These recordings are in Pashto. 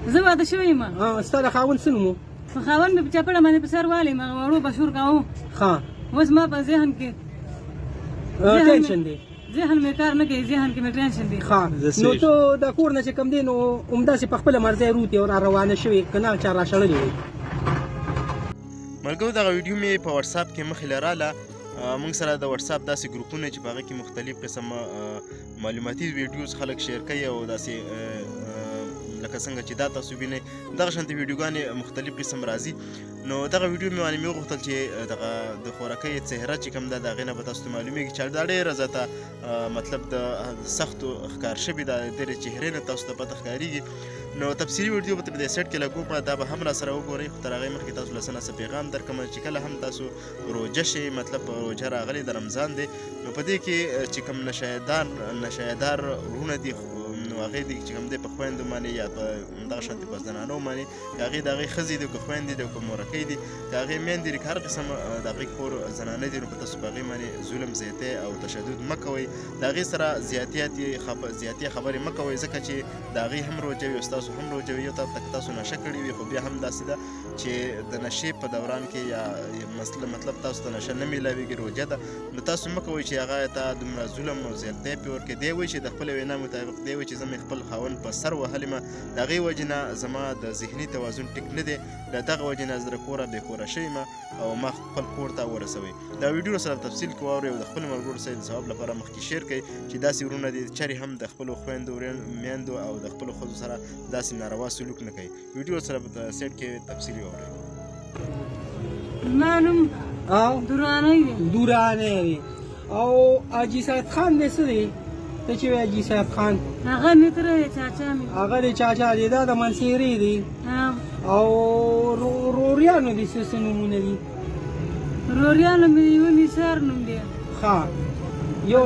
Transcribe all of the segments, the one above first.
زه واده شوی یم. ستا د خاوند څه نوم و؟ خاوند مې په چپړه باندې په سر والي ما وړو بشور کاوه. ښه اوس ما په ذهن کې ټینشن دی. ذهن مې کار نه کوي، ذهن کې مې ټینشن دی. ښه نو ته د کور نه چې کوم دی نو همداسې په خپله مرضی روتې او را روانه شوې که نه چا راشړلې وي؟ ملګرو دغه ویډیو مې په واتساپ کې مخې لراله. موږ سره د واتساپ داسې ګروپونه چې په هغه کې مختلف قسم معلوماتي ویډیوز خلک شیر کوي او داسې لکه څنګه چې دا تاسو وینئ دغه شانتې ویډیوګانې مختلف قسم راځي. نو دغه ویډیو مې باندې مې وغوښتل چې دغه د خوراکۍ څهره چې کوم ده د هغې نه به تاسو ته معلومېږي چې دا ډېره زیاته مطلب د سختو ښکار شوې ده، د ډېرې چهرې نه تاسو ته پته ښکارېږي. نو تفصیلي ویډیو به په دې سیټ کې لګوم، دا به هم را سره وګورئ. خو تر هغې مخکې تاسو له څه نه څه پیغام درکړم چې کله هم تاسو روژه شئ، مطلب روژه راغلې د رمضان دی، نو په دې کې چې کوم نشایدار وروڼه دي نو هغې دي چې کوم دی په خویندو باندې یا په دغه شانتې په زنانو باندې که هغې د هغې ښځې دي که خویندې دي که مورکۍ دي که هغې میندې دي که هر قسم د هغې کور زنانه دي نو په تاسو په هغې باندې ظلم زیاتی او تشدد مه کوئ. د هغې سره زیاتې خبرې مه کوئ ځکه چې د هغې هم روژه وي او ستاسو هم روژه وي. یو طرف ته که تاسو نشه کړې وي خو بیا هم داسې ده چې د نشې په دوران کې یا مطلب تاسو ته نشه نه میلاویږي روژه ده، نو تاسو مه کوئ چې هغه ته دومره ظلم او زیاتی پرې ورکړئ. دی وایي چې د خپلې وینا مطابق دی وایي چې زه مې خپل خاوند په سر وهلی یم، د هغې وجې نه زما د ذهني توازن ټیک نه دی، له دغه وجې نه زه د کوره بېکوره شوی یم او ما خپل کور ته ورسوئ. دا ویډیو سره په تفصیل کې واورئ او د خپلو ملګرو سره د ثواب لپاره مخکې شیر کړئ چې داسې وروڼه دي چرې هم د خپلو خویندو میندو او د خپلو ښځو سره داسې ناروا سلوک نه کوي. ویډیو سره په سیټ کې تفصیلي واورئ. زما نوم درانۍ دی. درانۍ دی. او حاجي سید خان دی څه دی؟ ته چې وایې حاجي سید خان هغه مې تره دی، چاچا مې. هغه د چاچا دی، دا د منصیرې دی. او روریانو دي څه نومونه دي؟ روریانو مې یوه میثار نوم دی. ښه یو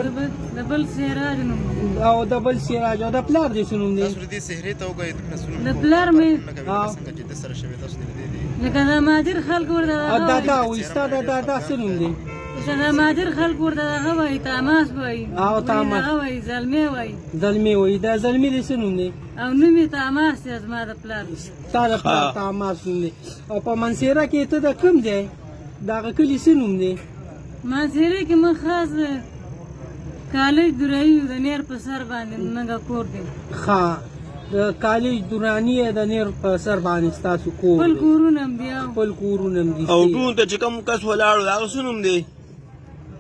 د بل سراج نوم دی. او د بل سراج. او د پلار دې څه نوم دی؟ تاسو دې سهرې ته وګورئ د پلار مې څنګه چې د سره شوې تاسو دې لکه د مهاجر خلک ورته دادا وایي. ستا د دادا څه نوم دی؟ لکه د مهاجر خلک ورته هغه وایي تاماس وایي. او تاماس هغه وایي زلمې وایي. زلمې وایي. دا زلمې دې څه نوم دی؟ او نوم یې تاماس دی زما د پلار. ستا د پلار تاماس نوم دی. او په منصیره کې ته د کوم دی؟ د هغه کلي څه نوم دی؟ منصیره کې مه خاص کالج درایي د نیر په سر باندې ننګه کور دی. ښه د کالج دراني د نیر په سر باندې ستاسو کور خپل کورونه هم دي. خپل کورونه هم دي. او ټول ته چې کوم کس ولاړ و هغه څه نوم دی؟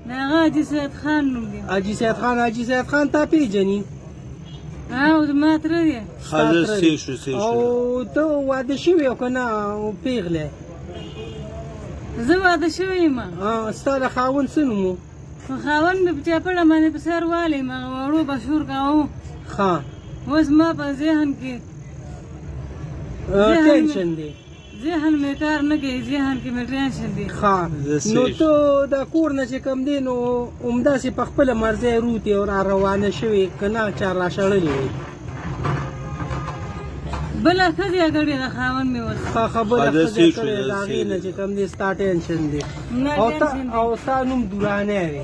د هغه حاجي سید خان نوم دی. حاجي سید خان. حاجي سید خان تا پیژني؟ او زما تره دی. او ته واده شوی او که نه پیغله؟ زه واده شوی یم. ستا د خاوند څه نوم و؟ خاوند مې په چپړه باندې په سر والي ما وړو بشور کاوه. ښه اوس ما په ذهن کې ټینشن دی. ذهن مې کار نه کوي، ذهن کې مې ټینشن دی. ښه نو ته د کور نه چې کوم دی نو همداسې په خپله مرضی روتې او را روانه شوې که نه چا راشړلې وي؟ بله ښځې کړې ده خاوند مې اوس. ښه خبره ښځې کړې د هغې نه چې کوم دی ستا ټینشن دی. او ستا نوم درانۍ دی.